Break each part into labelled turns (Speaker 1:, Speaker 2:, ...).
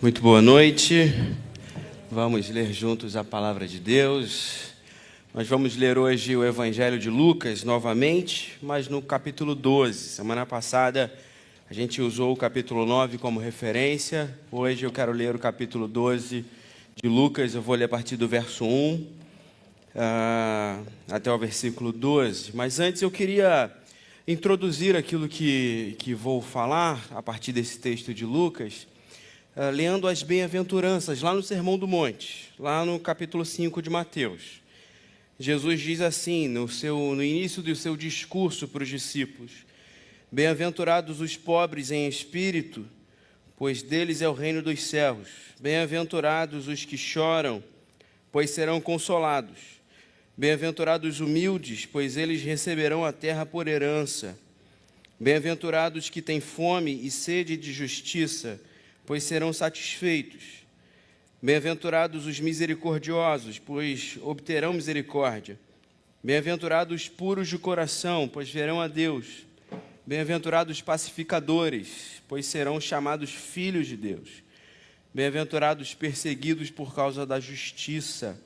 Speaker 1: Muito boa noite, vamos ler juntos a palavra de Deus. Nós vamos ler hoje o Evangelho de Lucas novamente, mas no capítulo 12. Semana passada a gente usou o capítulo 9 como referência, hoje eu quero ler o capítulo 12 de Lucas. Eu vou ler a partir do verso 1 até o versículo 12, mas antes eu queria introduzir aquilo que vou falar a partir desse texto de Lucas, lendo as bem-aventuranças, lá no Sermão do Monte, lá no capítulo 5 de Mateus. Jesus diz assim, no início do seu discurso para os discípulos: bem-aventurados os pobres em espírito, pois deles é o reino dos céus. Bem-aventurados os que choram, pois serão consolados. Bem-aventurados os humildes, pois eles receberão a terra por herança. Bem-aventurados que têm fome e sede de justiça, pois serão satisfeitos. Bem-aventurados os misericordiosos, pois obterão misericórdia. Bem-aventurados os puros de coração, pois verão a Deus. Bem-aventurados os pacificadores, pois serão chamados filhos de Deus. Bem-aventurados os perseguidos por causa da justiça,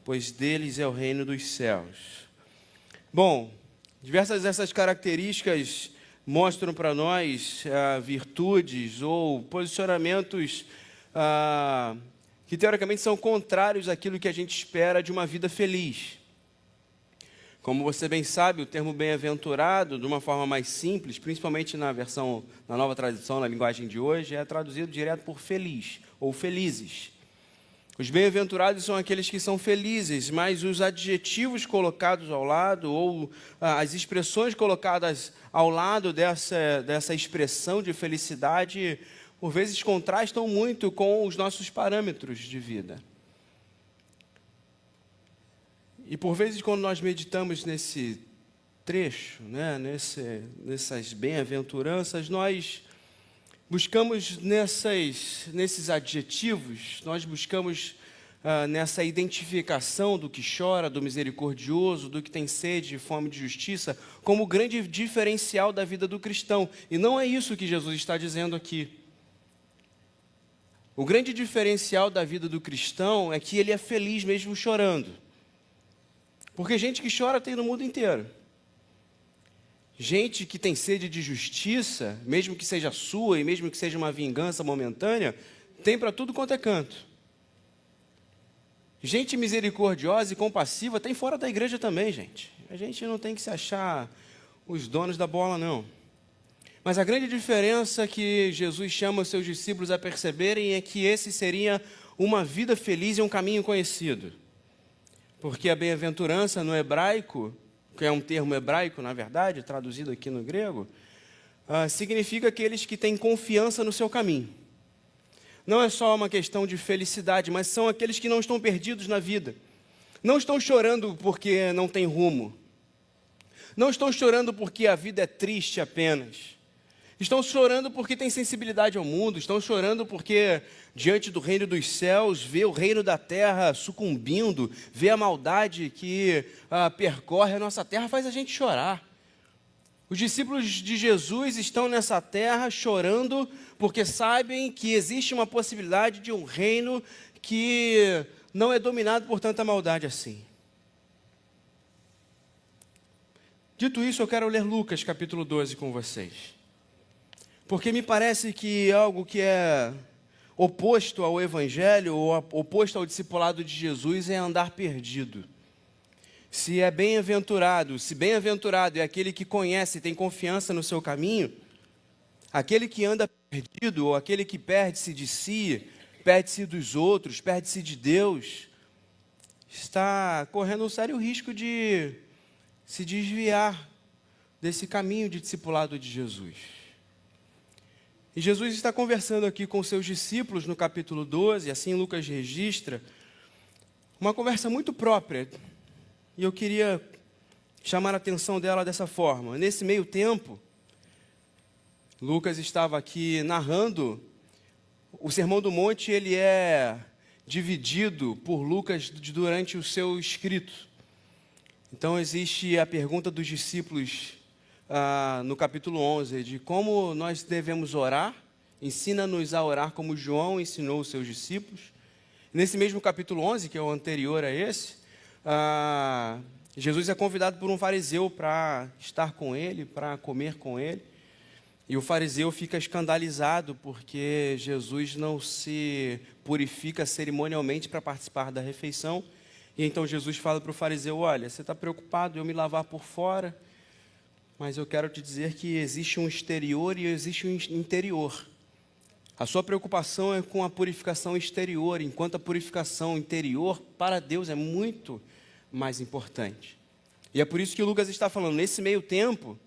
Speaker 1: pois deles é o reino dos céus. Bom, diversas dessas características mostram para nós virtudes ou posicionamentos que teoricamente são contrários àquilo que a gente espera de uma vida feliz. Como você bem sabe, o termo bem-aventurado, de uma forma mais simples, principalmente na nova tradução, na linguagem de hoje, é traduzido direto por feliz ou felizes. Os bem-aventurados são aqueles que são felizes, mas os adjetivos colocados ao lado, ou as expressões colocadas ao lado dessa expressão de felicidade, por vezes contrastam muito com os nossos parâmetros de vida. E por vezes, quando nós meditamos nesse trecho, nessas bem-aventuranças, nós buscamos nesses adjetivos, nós buscamos nessa identificação do que chora, do misericordioso, do que tem sede e fome de justiça, como o grande diferencial da vida do cristão. E não é isso que Jesus está dizendo aqui. O grande diferencial da vida do cristão é que ele é feliz mesmo chorando. Porque gente que chora tem no mundo inteiro. Gente que tem sede de justiça, mesmo que seja sua e mesmo que seja uma vingança momentânea, tem para tudo quanto é canto. Gente misericordiosa e compassiva tem fora da igreja também, gente. A gente não tem que se achar os donos da bola, não. Mas a grande diferença que Jesus chama os seus discípulos a perceberem é que esse seria uma vida feliz e um caminho conhecido. Porque a bem-aventurança no hebraico, que é um termo hebraico, na verdade, traduzido aqui no grego, significa aqueles que têm confiança no seu caminho. Não é só uma questão de felicidade, mas são aqueles que não estão perdidos na vida. Não estão chorando porque não tem rumo. Não estão chorando porque a vida é triste apenas. Estão chorando porque têm sensibilidade ao mundo. Estão chorando porque, diante do reino dos céus, vê o reino da terra sucumbindo, vê a maldade que percorre a nossa terra, faz a gente chorar. Os discípulos de Jesus estão nessa terra chorando porque sabem que existe uma possibilidade de um reino que não é dominado por tanta maldade assim. Dito isso, eu quero ler Lucas capítulo 12 com vocês. Porque me parece que algo que é oposto ao Evangelho, ou oposto ao discipulado de Jesus, é andar perdido. Se bem-aventurado é aquele que conhece, tem confiança no seu caminho, aquele que anda perdido, ou aquele que perde-se de si, perde-se dos outros, perde-se de Deus, está correndo um sério risco de se desviar desse caminho de discipulado de Jesus. E Jesus está conversando aqui com seus discípulos no capítulo 12, assim Lucas registra, uma conversa muito própria. E eu queria chamar a atenção dela dessa forma. Nesse meio tempo, Lucas estava aqui narrando, o Sermão do Monte, ele é dividido por Lucas durante o seu escrito. Então existe a pergunta dos discípulos no capítulo 11, de como nós devemos orar ensina-nos a orar como João ensinou os seus discípulos. Nesse mesmo capítulo 11, que é o anterior a esse, Jesus é convidado por um fariseu para estar com ele, para comer com ele. E o fariseu fica escandalizado porque Jesus não se purifica cerimonialmente para participar da refeição. E então Jesus fala para o fariseu: olha, você está preocupado em eu me lavar por fora, mas eu quero te dizer que existe um exterior e existe um interior. A sua preocupação é com a purificação exterior, enquanto a purificação interior para Deus é muito mais importante. E é por isso que Lucas está falando, nesse meio tempo,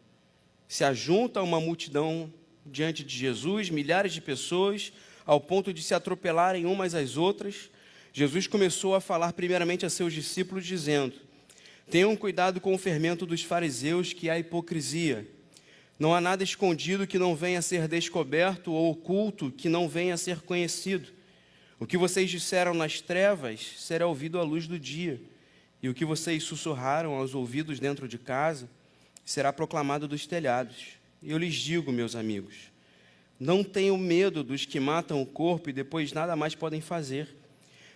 Speaker 1: se ajunta uma multidão diante de Jesus, milhares de pessoas, ao ponto de se atropelarem umas às outras. Jesus começou a falar primeiramente a seus discípulos, dizendo: tenham cuidado com o fermento dos fariseus, que é a hipocrisia. Não há nada escondido que não venha a ser descoberto, ou oculto que não venha a ser conhecido. O que vocês disseram nas trevas será ouvido à luz do dia, e o que vocês sussurraram aos ouvidos dentro de casa será proclamado dos telhados. E eu lhes digo, meus amigos, não tenham medo dos que matam o corpo e depois nada mais podem fazer,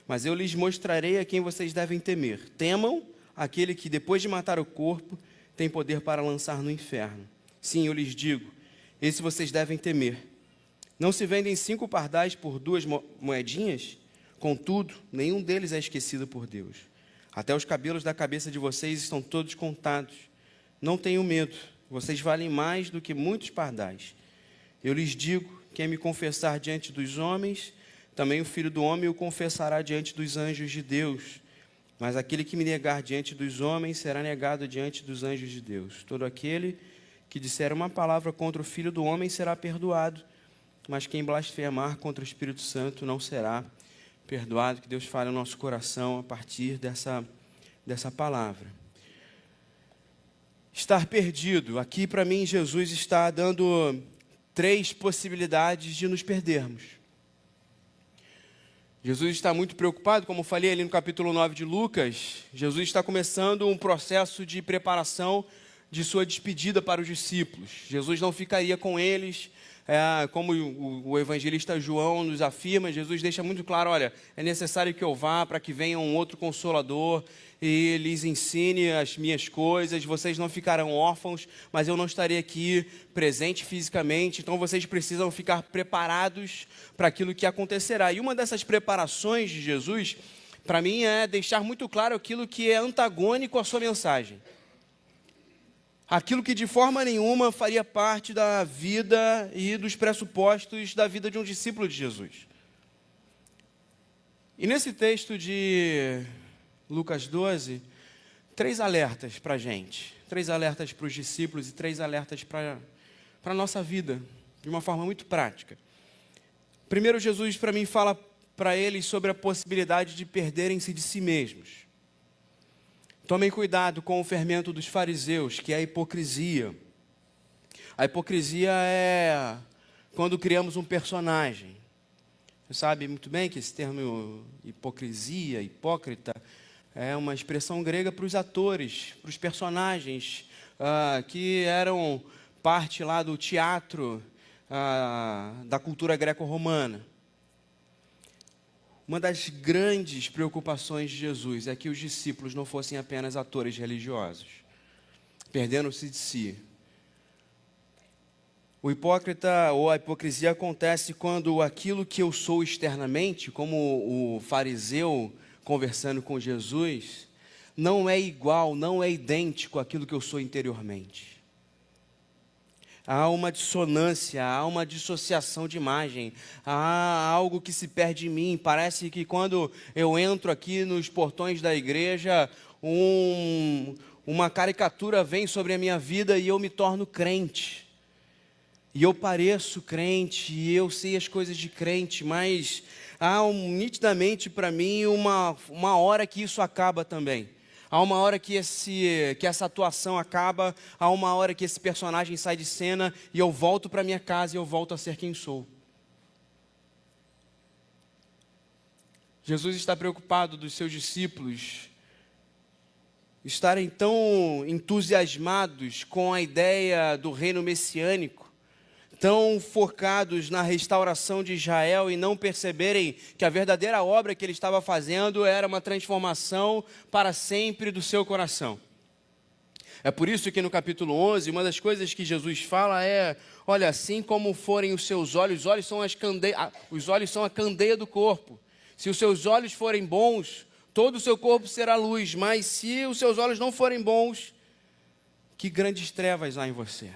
Speaker 1: mas eu lhes mostrarei a quem vocês devem temer. Temam aquele que, depois de matar o corpo, tem poder para lançar no inferno. Sim, eu lhes digo, esse vocês devem temer. Não se vendem 5 pardais por 2 moedinhas? Contudo, nenhum deles é esquecido por Deus. Até os cabelos da cabeça de vocês estão todos contados. Não tenham medo, vocês valem mais do que muitos pardais. Eu lhes digo, quem me confessar diante dos homens, também o Filho do Homem o confessará diante dos anjos de Deus. Mas aquele que me negar diante dos homens, será negado diante dos anjos de Deus. Todo aquele que disser uma palavra contra o Filho do Homem será perdoado, mas quem blasfemar contra o Espírito Santo não será perdoado. Que Deus fale no nosso coração a partir dessa palavra. Estar perdido. Aqui, para mim, Jesus está dando 3 possibilidades de nos perdermos. Jesus está muito preocupado, como falei ali no capítulo 9 de Lucas. Jesus está começando um processo de preparação de sua despedida para os discípulos. Jesus não ficaria com eles, como o evangelista João nos afirma. Jesus deixa muito claro, olha, é necessário que eu vá para que venha um outro Consolador e lhes ensine as minhas coisas. Vocês não ficarão órfãos, mas eu não estarei aqui presente fisicamente, então vocês precisam ficar preparados para aquilo que acontecerá. E uma dessas preparações de Jesus, para mim, é deixar muito claro aquilo que é antagônico à sua mensagem. Aquilo que de forma nenhuma faria parte da vida e dos pressupostos da vida de um discípulo de Jesus. E nesse texto de Lucas 12, 3 alertas para a gente, 3 alertas para os discípulos e 3 alertas para a nossa vida, de uma forma muito prática. Primeiro, Jesus, para mim, fala para eles sobre a possibilidade de perderem-se de si mesmos. Tomem cuidado com o fermento dos fariseus, que é a hipocrisia. A hipocrisia é quando criamos um personagem. Você sabe muito bem que esse termo hipocrisia, hipócrita, é uma expressão grega para os atores, para os personagens que eram parte lá do teatro da cultura greco-romana. Uma das grandes preocupações de Jesus é que os discípulos não fossem apenas atores religiosos, perdendo-se de si. O hipócrita ou a hipocrisia acontece quando aquilo que eu sou externamente, como o fariseu conversando com Jesus, não é igual, não é idêntico àquilo que eu sou interiormente. Há uma dissonância, há uma dissociação de imagem, há algo que se perde em mim. Parece que quando eu entro aqui nos portões da igreja, uma caricatura vem sobre a minha vida e eu me torno crente. E eu pareço crente, e eu sei as coisas de crente, mas há nitidamente para mim uma hora que isso acaba também. Há uma hora que essa atuação acaba, há uma hora que esse personagem sai de cena e eu volto para minha casa e eu volto a ser quem sou. Jesus está preocupado dos seus discípulos estarem tão entusiasmados com a ideia do reino messiânico, tão focados na restauração de Israel e não perceberem que a verdadeira obra que ele estava fazendo era uma transformação para sempre do seu coração. É por isso que no capítulo 11, uma das coisas que Jesus fala é, olha, assim como forem os seus olhos, os olhos são a candeia do corpo. Se os seus olhos forem bons, todo o seu corpo será luz, mas se os seus olhos não forem bons, que grandes trevas há em você.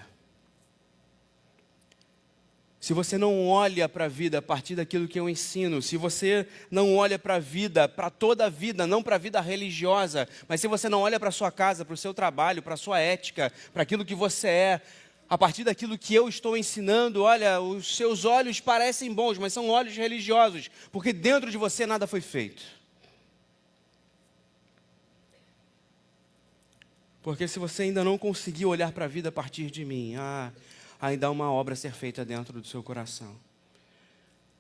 Speaker 1: Se você não olha para a vida a partir daquilo que eu ensino, se você não olha para a vida, para toda a vida, não para a vida religiosa, mas se você não olha para a sua casa, para o seu trabalho, para a sua ética, para aquilo que você é, a partir daquilo que eu estou ensinando, olha, os seus olhos parecem bons, mas são olhos religiosos, porque dentro de você nada foi feito. Porque se você ainda não conseguiu olhar para a vida a partir de mim, ainda há uma obra a ser feita dentro do seu coração.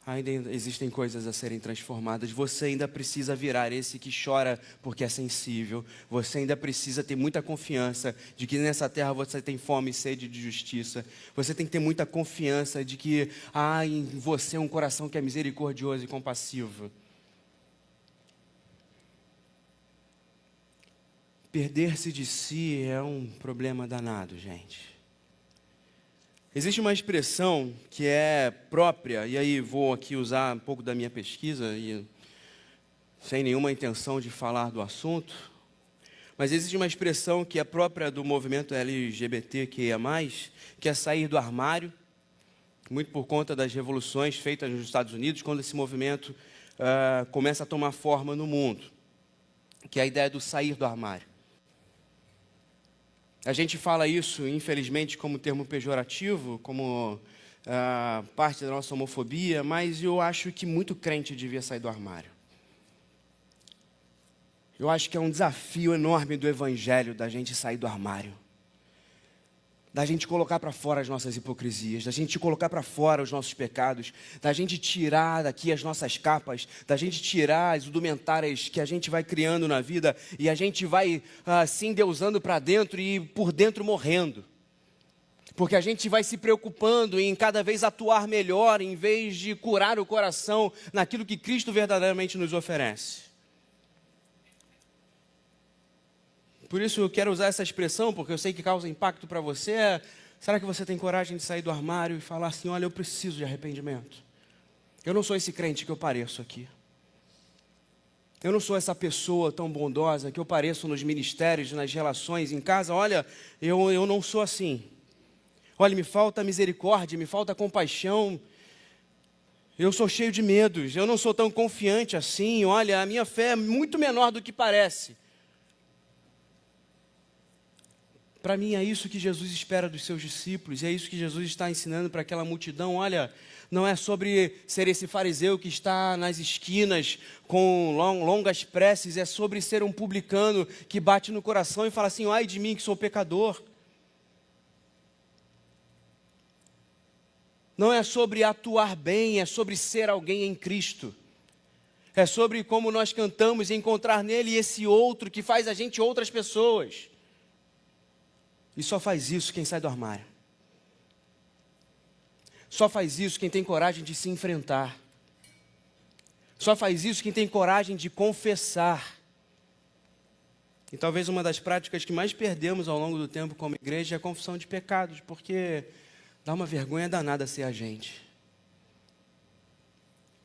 Speaker 1: Ainda existem coisas a serem transformadas. Você ainda precisa virar esse que chora porque é sensível. Você ainda precisa ter muita confiança de que nessa terra você tem fome e sede de justiça. Você tem que ter muita confiança de que há em você um coração que é misericordioso e compassivo. Perder-se de si é um problema danado, gente. Existe uma expressão que é própria, e aí vou aqui usar um pouco da minha pesquisa, e sem nenhuma intenção de falar do assunto, mas existe uma expressão que é própria do movimento LGBTQIA+, que é sair do armário, muito por conta das revoluções feitas nos Estados Unidos, quando esse movimento começa a tomar forma no mundo, que é a ideia do sair do armário. A gente fala isso, infelizmente, como termo pejorativo, como parte da nossa homofobia, mas eu acho que muito crente devia sair do armário. Eu acho que é um desafio enorme do Evangelho da gente sair do armário. Da gente colocar para fora as nossas hipocrisias, da gente colocar para fora os nossos pecados, da gente tirar daqui as nossas capas, da gente tirar as indumentárias que a gente vai criando na vida e a gente vai se endeusando para dentro e por dentro morrendo. Porque a gente vai se preocupando em cada vez atuar melhor em vez de curar o coração naquilo que Cristo verdadeiramente nos oferece. Por isso eu quero usar essa expressão, porque eu sei que causa impacto para você. Será que você tem coragem de sair do armário e falar assim, olha, eu preciso de arrependimento. Eu não sou esse crente que eu pareço aqui. Eu não sou essa pessoa tão bondosa que eu pareço nos ministérios, nas relações, em casa. Olha, eu não sou assim. Olha, me falta misericórdia, me falta compaixão. Eu sou cheio de medos, eu não sou tão confiante assim. Olha, a minha fé é muito menor do que parece. Para mim é isso que Jesus espera dos seus discípulos, e é isso que Jesus está ensinando para aquela multidão. Olha, não é sobre ser esse fariseu que está nas esquinas com longas preces, é sobre ser um publicano que bate no coração e fala assim, ai de mim que sou pecador. Não é sobre atuar bem, é sobre ser alguém em Cristo. É sobre como nós cantamos e encontrar nele esse outro que faz a gente outras pessoas. E só faz isso quem sai do armário. Só faz isso quem tem coragem de se enfrentar. Só faz isso quem tem coragem de confessar. E talvez uma das práticas que mais perdemos ao longo do tempo como igreja é a confissão de pecados, porque dá uma vergonha danada ser a gente.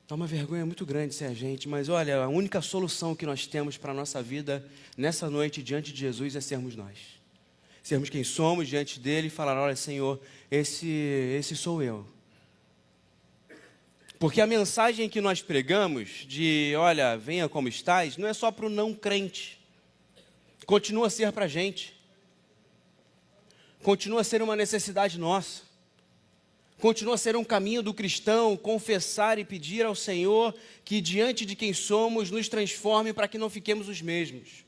Speaker 1: Dá uma vergonha muito grande ser a gente, mas olha, a única solução que nós temos para a nossa vida nessa noite diante de Jesus é sermos nós. Sermos quem somos diante dele e falar, olha Senhor, esse sou eu. Porque a mensagem que nós pregamos de, olha, venha como estás, não é só para o não crente. Continua a ser para a gente. Continua a ser uma necessidade nossa. Continua a ser um caminho do cristão, confessar e pedir ao Senhor que diante de quem somos, nos transforme para que não fiquemos os mesmos.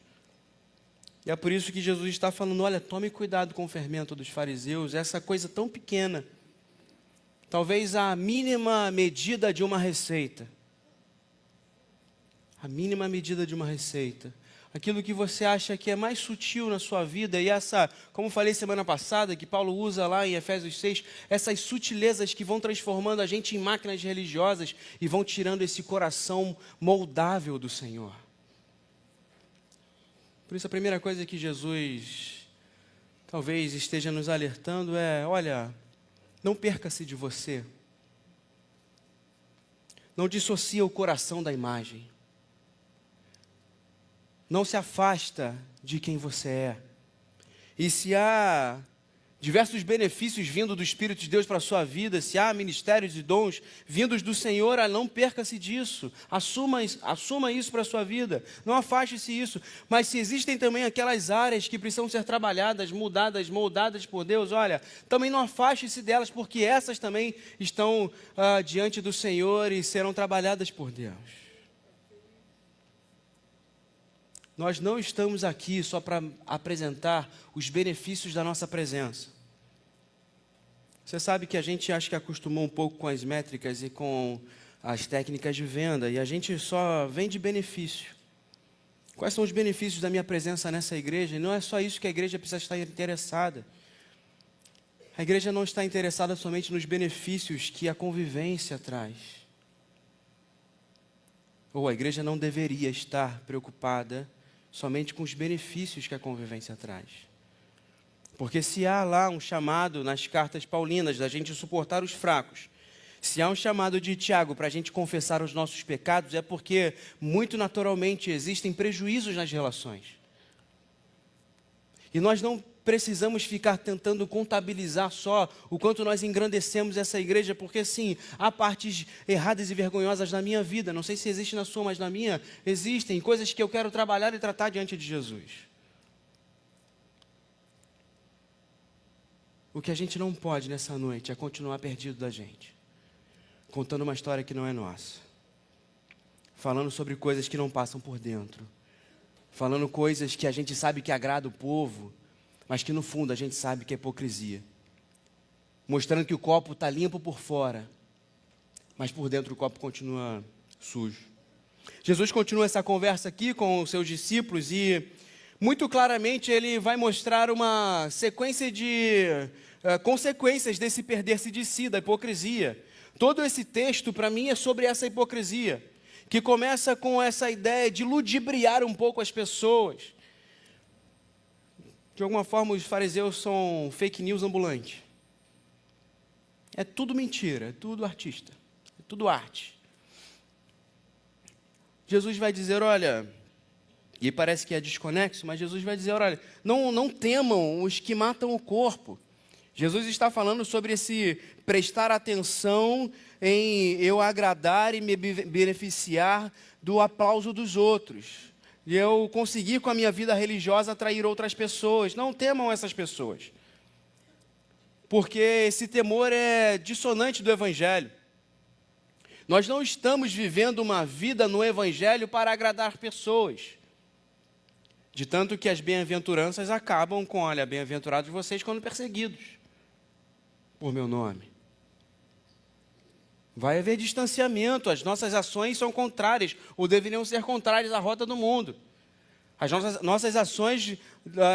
Speaker 1: E é por isso que Jesus está falando, olha, tome cuidado com o fermento dos fariseus, essa coisa tão pequena. Talvez a mínima medida de uma receita. A mínima medida de uma receita. aquilo que você acha que é mais sutil na sua vida, e essa, como falei semana passada, que Paulo usa lá em Efésios 6, essas sutilezas que vão transformando a gente em máquinas religiosas e vão tirando esse coração moldável do Senhor. Por isso a primeira coisa que Jesus talvez esteja nos alertando é, olha, não perca-se de você. Não dissocia o coração da imagem. Não se afasta de quem você é. E se há diversos benefícios vindo do Espírito de Deus para a sua vida, se há ministérios e dons vindos do Senhor, não perca-se disso. Assuma isso para a sua vida. Não afaste-se disso. Mas se existem também aquelas áreas que precisam ser trabalhadas, mudadas, moldadas por Deus, olha, também não afaste-se delas, porque essas também estão diante do Senhor e serão trabalhadas por Deus. Nós não estamos aqui só para apresentar os benefícios da nossa presença. Você sabe que a gente acha que acostumou um pouco com as métricas e com as técnicas de venda, e a gente só vende benefício. Quais são os benefícios da minha presença nessa igreja? E não é só isso que a igreja precisa estar interessada. A igreja não está interessada somente nos benefícios que a convivência traz. Ou a igreja não deveria estar preocupada somente com os benefícios que a convivência traz. Porque se há lá um chamado nas cartas paulinas da gente suportar os fracos, se há um chamado de Tiago para a gente confessar os nossos pecados, é porque muito naturalmente existem prejuízos nas relações. E nós não precisamos ficar tentando contabilizar só o quanto nós engrandecemos essa igreja, porque sim, há partes erradas e vergonhosas na minha vida, não sei se existe na sua, mas na minha existem coisas que eu quero trabalhar e tratar diante de Jesus. O que a gente não pode nessa noite é continuar perdido da gente, contando uma história que não é nossa, falando sobre coisas que não passam por dentro, falando coisas que a gente sabe que agrada o povo, mas que no fundo a gente sabe que é hipocrisia. Mostrando que o copo está limpo por fora, mas por dentro o copo continua sujo. Jesus continua essa conversa aqui com os seus discípulos e muito claramente ele vai mostrar uma sequência de consequências desse perder-se de si, da hipocrisia. Todo esse texto para mim é sobre essa hipocrisia, que começa com essa ideia de ludibriar um pouco as pessoas. De alguma forma, os fariseus são fake news ambulante. É tudo mentira, é tudo artista, é tudo arte. Jesus vai dizer, olha, e parece que é desconexo, mas Jesus vai dizer, olha, não temam os que matam o corpo. Jesus está falando sobre esse prestar atenção em eu agradar e me beneficiar do aplauso dos outros. E eu conseguir com a minha vida religiosa atrair outras pessoas. Não temam essas pessoas. Porque esse temor é dissonante do Evangelho. Nós não estamos vivendo uma vida no Evangelho para agradar pessoas. De tanto que as bem-aventuranças acabam com, olha, bem-aventurados vocês quando perseguidos por meu nome. Vai haver distanciamento, as nossas ações são contrárias, ou deveriam ser contrárias à rota do mundo. As nossas ações,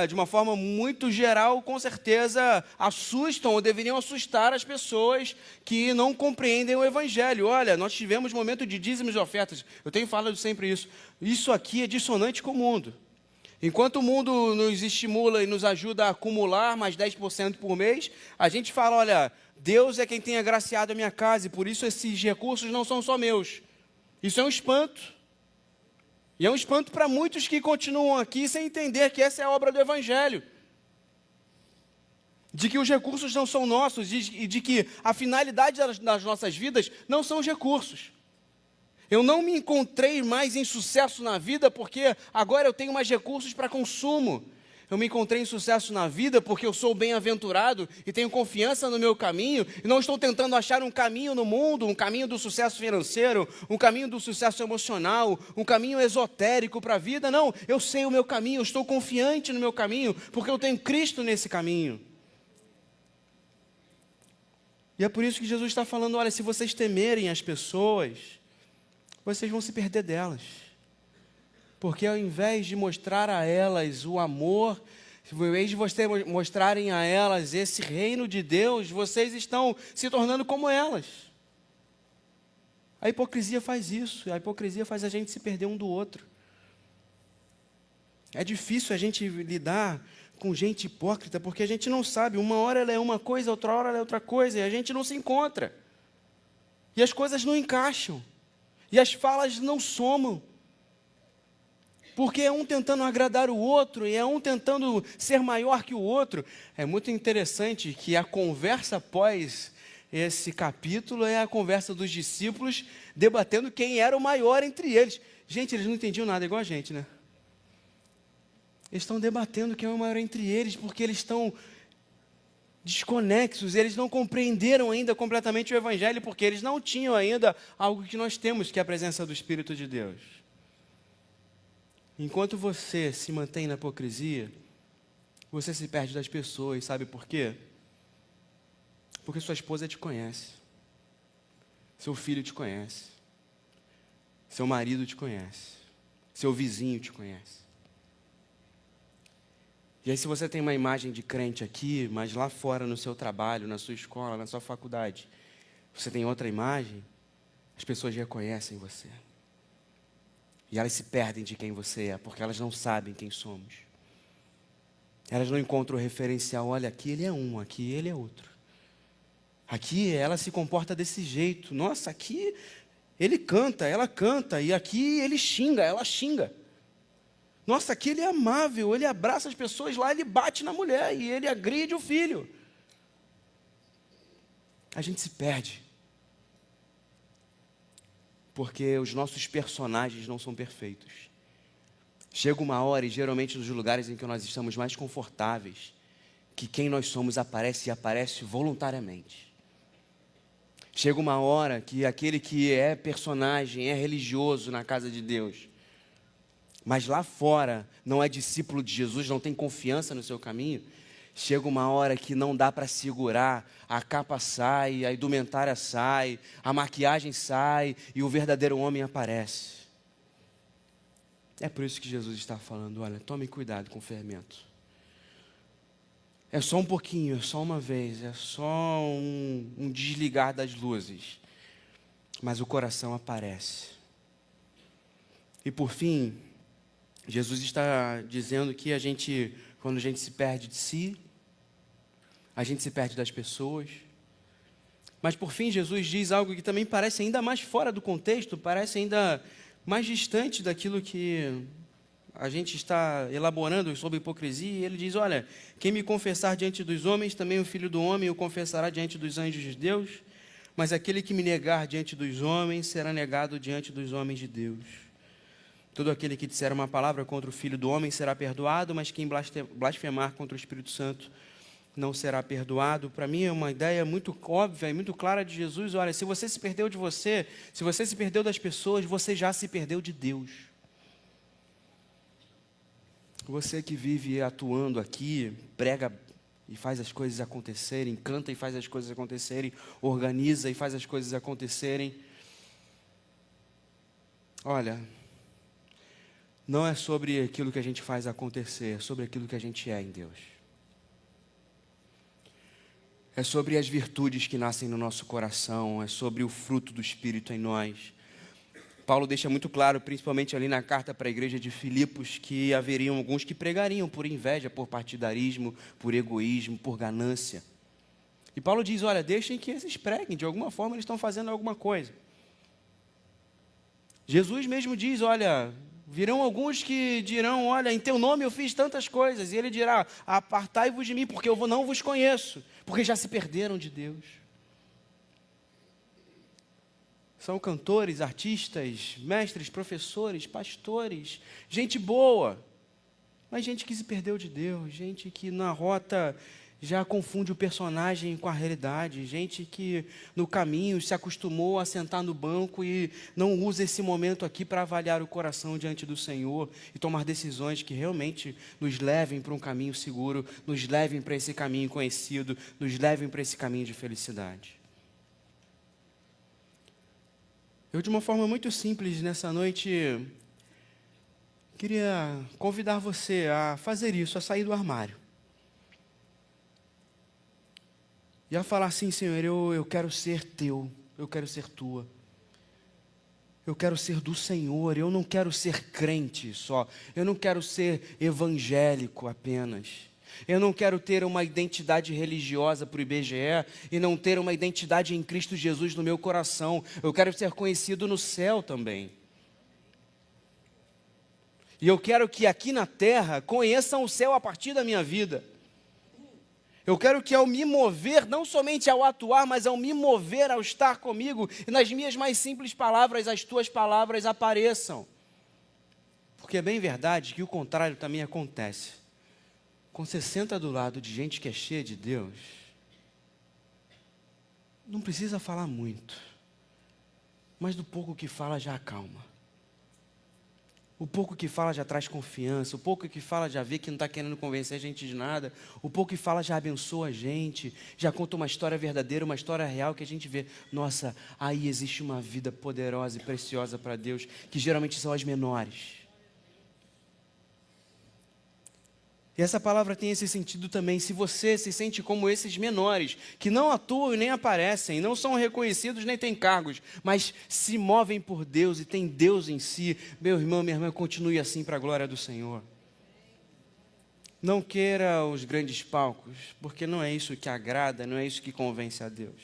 Speaker 1: de uma forma muito geral, com certeza assustam, ou deveriam assustar as pessoas que não compreendem o Evangelho. Olha, nós tivemos momento de dízimos e ofertas, eu tenho falado sempre isso. Isso aqui é dissonante com o mundo. Enquanto o mundo nos estimula e nos ajuda a acumular mais 10% por mês, a gente fala, olha, Deus é quem tem agraciado a minha casa e por isso esses recursos não são só meus. Isso é um espanto. E é um espanto para muitos que continuam aqui sem entender que essa é a obra do Evangelho. De que os recursos não são nossos e de que a finalidade das nossas vidas não são os recursos. Eu não me encontrei mais em sucesso na vida porque agora eu tenho mais recursos para consumo. Eu me encontrei em sucesso na vida porque eu sou bem-aventurado e tenho confiança no meu caminho e não estou tentando achar um caminho no mundo, um caminho do sucesso financeiro, um caminho do sucesso emocional, um caminho esotérico para a vida. Não, eu sei o meu caminho, eu estou confiante no meu caminho porque eu tenho Cristo nesse caminho. E é por isso que Jesus está falando, olha, se vocês temerem as pessoas, vocês vão se perder delas. Porque ao invés de mostrar a elas o amor, ao invés de vocês mostrarem a elas esse reino de Deus, vocês estão se tornando como elas. A hipocrisia faz isso, a hipocrisia faz a gente se perder um do outro. É difícil a gente lidar com gente hipócrita, porque a gente não sabe, uma hora ela é uma coisa, outra hora ela é outra coisa, e a gente não se encontra. E as coisas não encaixam, e as falas não somam. Porque é um tentando agradar o outro, e é um tentando ser maior que o outro. É muito interessante que a conversa após esse capítulo é a conversa dos discípulos debatendo quem era o maior entre eles. Gente, eles não entendiam nada, igual a gente, né? Eles estão debatendo quem é o maior entre eles, porque eles estão desconexos, eles não compreenderam ainda completamente o Evangelho, porque eles não tinham ainda algo que nós temos, que é a presença do Espírito de Deus. Enquanto você se mantém na hipocrisia, você se perde das pessoas, sabe por quê? Porque sua esposa te conhece, seu filho te conhece, seu marido te conhece, seu vizinho te conhece. E aí, se você tem uma imagem de crente aqui, mas lá fora no seu trabalho, na sua escola, na sua faculdade, você tem outra imagem, as pessoas reconhecem você. E elas se perdem de quem você é, porque elas não sabem quem somos. Elas não encontram o referencial, olha, aqui ele é um, aqui ele é outro. Aqui ela se comporta desse jeito, nossa, aqui ele canta, ela canta, e aqui ele xinga, ela xinga. Nossa, aqui ele é amável, ele abraça as pessoas, lá ele bate na mulher e ele agride o filho. A gente se perde. Porque os nossos personagens não são perfeitos. Chega uma hora, e geralmente nos lugares em que nós estamos mais confortáveis, que quem nós somos aparece e aparece voluntariamente. Chega uma hora que aquele que é personagem, é religioso na casa de Deus, mas lá fora não é discípulo de Jesus, não tem confiança no seu caminho, chega uma hora que não dá para segurar, a capa sai, a indumentária sai, a maquiagem sai e o verdadeiro homem aparece. É por isso que Jesus está falando, olha, tome cuidado com o fermento. É só um pouquinho, é só uma vez, é só um desligar das luzes, mas o coração aparece. E por fim, Jesus está dizendo que quando a gente se perde de si, a gente se perde das pessoas. Mas por fim, Jesus diz algo que também parece ainda mais fora do contexto, parece ainda mais distante daquilo que a gente está elaborando sobre hipocrisia. E ele diz, olha, quem me confessar diante dos homens, também o Filho do Homem o confessará diante dos anjos de Deus, mas aquele que me negar diante dos homens, será negado diante dos homens de Deus. Todo aquele que disser uma palavra contra o Filho do Homem será perdoado, mas quem blasfemar contra o Espírito Santo não será perdoado. Para mim é uma ideia muito óbvia e muito clara de Jesus. Olha, se você se perdeu de você, se você se perdeu das pessoas, você já se perdeu de Deus. Você que vive atuando aqui, prega e faz as coisas acontecerem, canta e faz as coisas acontecerem, organiza e faz as coisas acontecerem. Olha, não é sobre aquilo que a gente faz acontecer, é sobre aquilo que a gente é em Deus. É sobre as virtudes que nascem no nosso coração, é sobre o fruto do Espírito em nós. Paulo deixa muito claro, principalmente ali na carta para a igreja de Filipos, que haveriam alguns que pregariam por inveja, por partidarismo, por egoísmo, por ganância. E Paulo diz, olha, deixem que eles preguem, de alguma forma eles estão fazendo alguma coisa. Jesus mesmo diz, olha, virão alguns que dirão, olha, em teu nome eu fiz tantas coisas. E ele dirá, apartai-vos de mim, porque eu não vos conheço, porque já se perderam de Deus. São cantores, artistas, mestres, professores, pastores, gente boa, mas gente que se perdeu de Deus, gente que na rota já confunde o personagem com a realidade, gente que no caminho se acostumou a sentar no banco e não usa esse momento aqui para avaliar o coração diante do Senhor e tomar decisões que realmente nos levem para um caminho seguro, nos levem para esse caminho conhecido, nos levem para esse caminho de felicidade. Eu, de uma forma muito simples, nessa noite, Queria convidar você a fazer isso, a sair do armário. E a falar assim: Senhor, eu quero ser teu, eu quero ser tua. Eu quero ser do Senhor, eu não quero ser crente só. Eu não quero ser evangélico apenas. Eu não quero ter uma identidade religiosa para o IBGE e não ter uma identidade em Cristo Jesus no meu coração. Eu quero ser conhecido no céu também. E eu quero que aqui na terra conheçam o céu a partir da minha vida. Eu quero que ao me mover, não somente ao atuar, mas ao me mover, ao estar comigo, e nas minhas mais simples palavras, as tuas palavras apareçam. Porque é bem verdade que o contrário também acontece. Quando você senta do lado de gente que é cheia de Deus, não precisa falar muito, mas do pouco que fala já acalma. O pouco que fala já traz confiança, o pouco que fala já vê que não está querendo convencer a gente de nada, o pouco que fala já abençoa a gente, já conta uma história verdadeira, uma história real que a gente vê, nossa, aí existe uma vida poderosa e preciosa para Deus, que geralmente são as menores. E essa palavra tem esse sentido também. Se você se sente como esses menores, que não atuam e nem aparecem, não são reconhecidos nem têm cargos, mas se movem por Deus e têm Deus em si, meu irmão, minha irmã, continue assim para a glória do Senhor. Não queira os grandes palcos, porque não é isso que agrada, não é isso que convence a Deus.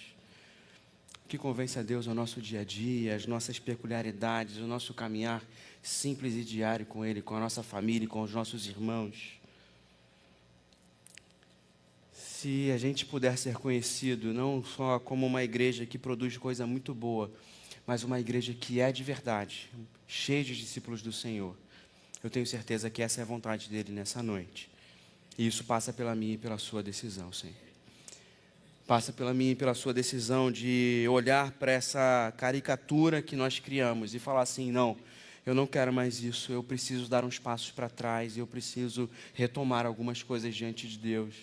Speaker 1: O que convence a Deus é o nosso dia a dia, as nossas peculiaridades, o nosso caminhar simples e diário com Ele, com a nossa família, com os nossos irmãos. Se a gente puder ser conhecido não só como uma igreja que produz coisa muito boa, mas uma igreja que é de verdade, cheia de discípulos do Senhor, eu tenho certeza que essa é a vontade dele nessa noite. E isso passa pela minha e pela sua decisão, Senhor. Passa pela minha e pela sua decisão de olhar para essa caricatura que nós criamos e falar assim: não, eu não quero mais isso, eu preciso dar uns passos para trás, eu preciso retomar algumas coisas diante de Deus.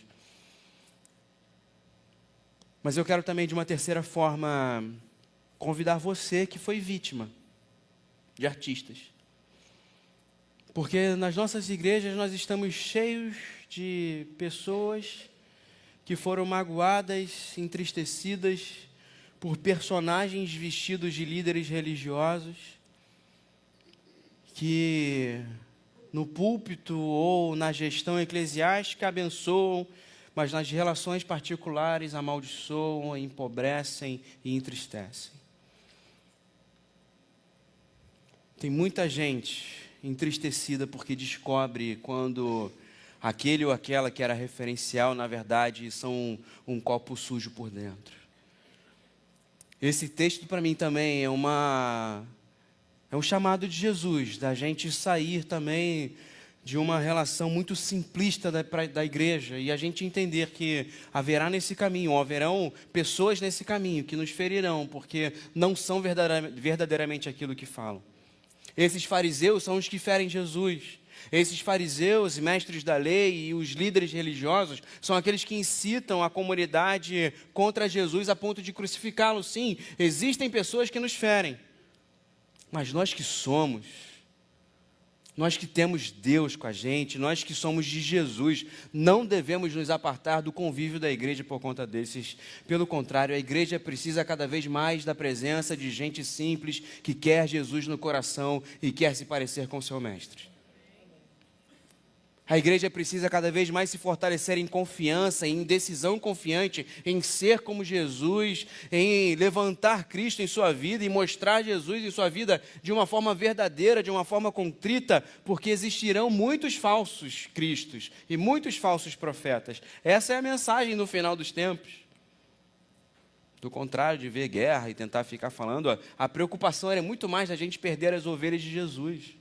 Speaker 1: Mas eu quero também, de uma terceira forma, convidar você que foi vítima de artistas. Porque nas nossas igrejas nós estamos cheios de pessoas que foram magoadas, entristecidas por personagens vestidos de líderes religiosos, que no púlpito ou na gestão eclesiástica abençoam, mas nas relações particulares amaldiçoam, empobrecem e entristecem. Tem muita gente entristecida porque descobre quando aquele ou aquela que era referencial, na verdade, são um copo sujo por dentro. Esse texto para mim também é um chamado de Jesus, da gente sair também de uma relação muito simplista da igreja e a gente entender que haverá nesse caminho, haverão pessoas nesse caminho que nos ferirão, porque não são verdadeiramente aquilo que falam. Esses fariseus são os que ferem Jesus. Esses fariseus e mestres da lei e os líderes religiosos são aqueles que incitam a comunidade contra Jesus a ponto de crucificá-lo. Sim, existem pessoas que nos ferem, mas nós que somos, nós que temos Deus com a gente, nós que somos de Jesus, não devemos nos apartar do convívio da igreja por conta desses. Pelo contrário, a igreja precisa cada vez mais da presença de gente simples que quer Jesus no coração e quer se parecer com seu mestre. A igreja precisa cada vez mais se fortalecer em confiança, em decisão confiante, em ser como Jesus, em levantar Cristo em sua vida e mostrar Jesus em sua vida de uma forma verdadeira, de uma forma contrita, porque existirão muitos falsos cristos e muitos falsos profetas. Essa é a mensagem no final dos tempos. Do contrário de ver guerra e tentar ficar falando, a preocupação era muito mais da gente perder as ovelhas de Jesus.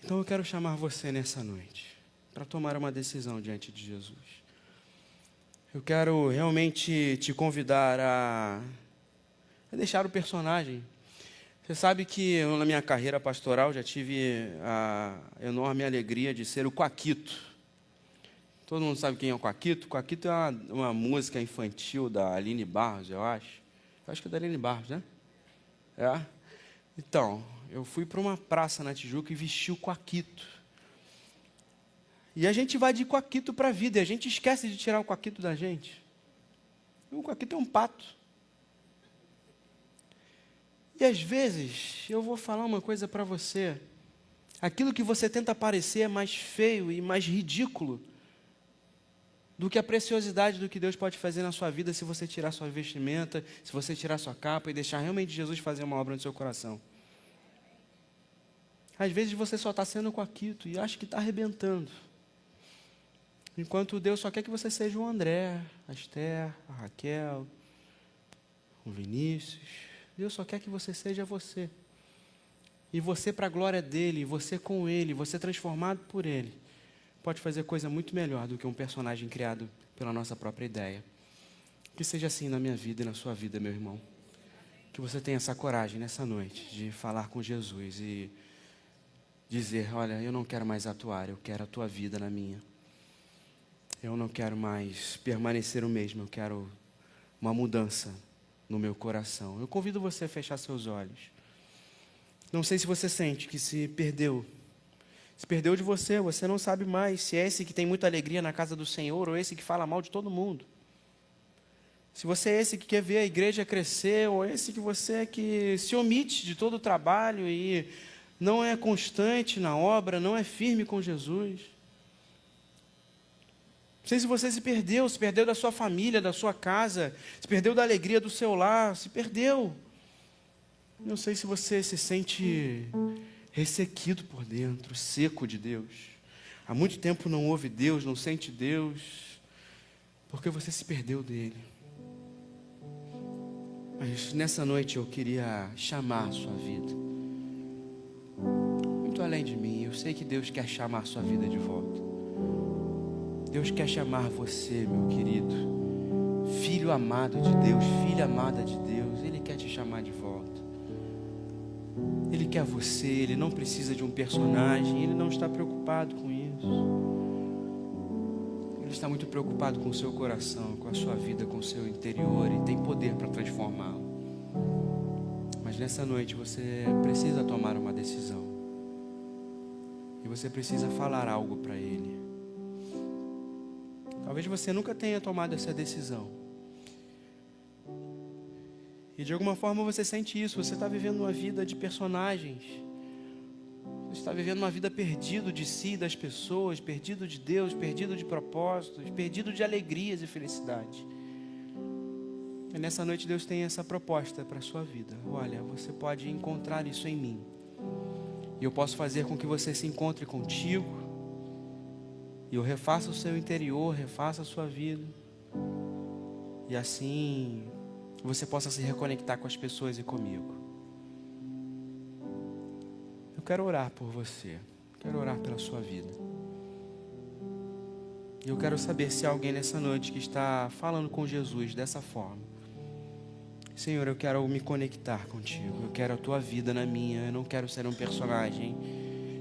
Speaker 1: Então eu quero chamar você nessa noite para tomar uma decisão diante de Jesus. Eu quero realmente te convidar a deixar o personagem. Você sabe que eu, na minha carreira pastoral, já tive a enorme alegria de ser o Quaquito. Todo mundo sabe quem é o Quaquito? O Quaquito é uma música infantil da Aline Barros, eu acho. Eu acho que é da Aline Barros, né? É. Então, eu fui para uma praça na Tijuca e vesti o coaquito. E a gente vai de coaquito para a vida, e a gente esquece de tirar o coaquito da gente. O coaquito é um pato. E às vezes, eu vou falar uma coisa para você. Aquilo que você tenta parecer é mais feio e mais ridículo do que a preciosidade do que Deus pode fazer na sua vida se você tirar sua vestimenta, se você tirar sua capa e deixar realmente Jesus fazer uma obra no seu coração. Às vezes você só está sendo coaquito e acha que está arrebentando. Enquanto Deus só quer que você seja o André, a Esther, a Raquel, o Vinícius. Deus só quer que você seja você. E você para a glória dEle, você com Ele, você transformado por Ele, pode fazer coisa muito melhor do que um personagem criado pela nossa própria ideia. Que seja assim na minha vida e na sua vida, meu irmão. Que você tenha essa coragem nessa noite de falar com Jesus e dizer, olha, eu não quero mais atuar, eu quero a tua vida na minha. Eu não quero mais permanecer o mesmo, eu quero uma mudança no meu coração. Eu convido você a fechar seus olhos. Não sei se você sente que se perdeu de você, você não sabe mais se é esse que tem muita alegria na casa do Senhor ou esse que fala mal de todo mundo. Se você é esse que quer ver a igreja crescer ou esse que você é que se omite de todo o trabalho e não é constante na obra, não é firme com Jesus. Não sei se você se perdeu da sua família, da sua casa, se perdeu da alegria do seu lar, se perdeu. Não sei se você se sente ressequido por dentro, seco de Deus. Há muito tempo não ouve Deus, não sente Deus, porque você se perdeu dele. Mas nessa noite eu queria chamar a sua vida. Muito além de mim, eu sei que Deus quer chamar a sua vida de volta. Deus quer chamar você, meu querido, filho amado de Deus, filha amada de Deus. Ele quer te chamar de volta. Ele quer você, Ele não precisa de um personagem, Ele não está preocupado com isso. Ele está muito preocupado com o seu coração, com a sua vida, com o seu interior e tem poder para transformá-lo. Mas nessa noite você precisa tomar uma decisão. E você precisa falar algo para Ele. Talvez você nunca tenha tomado essa decisão. E de alguma forma você sente isso, você está vivendo uma vida de personagens. Você está vivendo uma vida perdido de si, das pessoas, perdido de Deus, perdido de propósitos, perdido de alegrias e felicidade. E nessa noite Deus tem essa proposta para a sua vida. Olha, você pode encontrar isso em mim. E eu posso fazer com que você se encontre contigo. E eu refaça o seu interior, refaça a sua vida. E assim você possa se reconectar com as pessoas e comigo. Eu quero orar por você. Quero orar pela sua vida. E eu quero saber se há alguém nessa noite que está falando com Jesus dessa forma. Senhor, eu quero me conectar contigo. Eu quero a tua vida na minha. Eu não quero ser um personagem.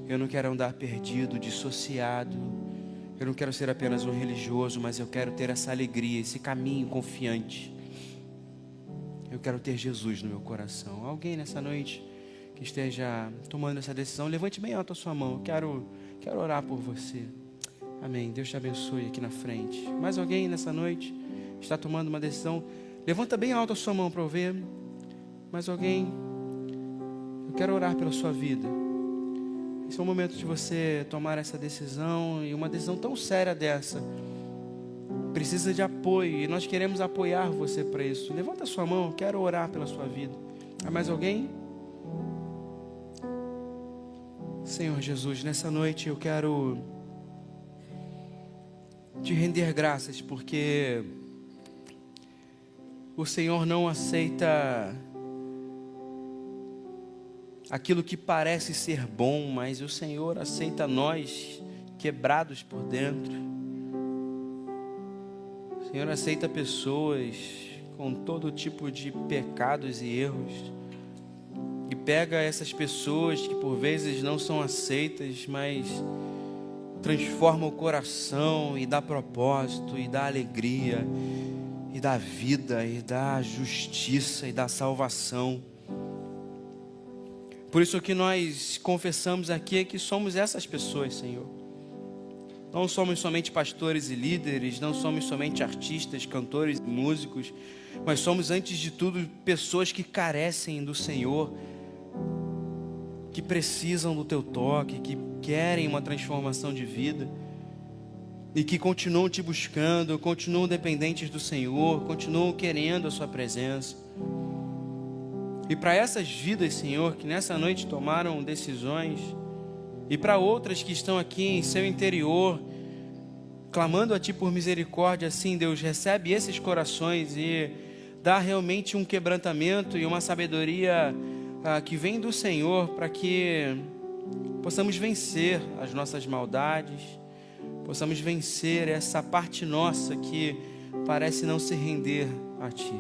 Speaker 1: Eu não quero andar perdido, dissociado. Eu não quero ser apenas um religioso, mas eu quero ter essa alegria, esse caminho confiante. Eu quero ter Jesus no meu coração. Alguém nessa noite que esteja tomando essa decisão, levante bem alto a sua mão. Eu quero orar por você. Amém. Deus te abençoe aqui na frente. Mais alguém nessa noite está tomando uma decisão? Levanta bem alto a sua mão para eu ver. Mais alguém? Eu quero orar pela sua vida. Esse é o momento de você tomar essa decisão, e uma decisão tão séria dessa precisa de apoio, e nós queremos apoiar você para isso. Levanta a sua mão, eu quero orar pela sua vida. Há mais alguém? Senhor Jesus, nessa noite eu quero te render graças, porque o Senhor não aceita aquilo que parece ser bom, mas o Senhor aceita nós quebrados por dentro. O Senhor aceita pessoas com todo tipo de pecados e erros, e pega essas pessoas que por vezes não são aceitas, mas transforma o coração e dá propósito, e dá alegria, e dá vida, e dá justiça, e dá salvação. Por isso que nós confessamos aqui é que somos essas pessoas, Senhor. Não somos somente pastores e líderes, não somos somente artistas, cantores e músicos, mas somos, antes de tudo, pessoas que carecem do Senhor, que precisam do Teu toque, que querem uma transformação de vida e que continuam Te buscando, continuam dependentes do Senhor, continuam querendo a Sua presença. E para essas vidas, Senhor, que nessa noite tomaram decisões, e para outras que estão aqui em seu interior, clamando a Ti por misericórdia, assim, Deus, recebe esses corações e dá realmente um quebrantamento e uma sabedoria que vem do Senhor, para que possamos vencer as nossas maldades, possamos vencer essa parte nossa que parece não se render a Ti.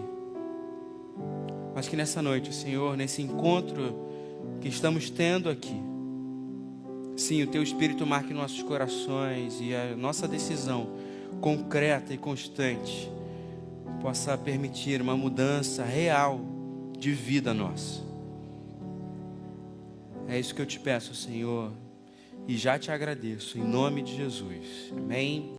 Speaker 1: Mas que nessa noite, Senhor, nesse encontro que estamos tendo aqui, sim, o Teu Espírito marque nossos corações e a nossa decisão concreta e constante possa permitir uma mudança real de vida nossa. É isso que eu Te peço, Senhor, e já Te agradeço, em nome de Jesus. Amém.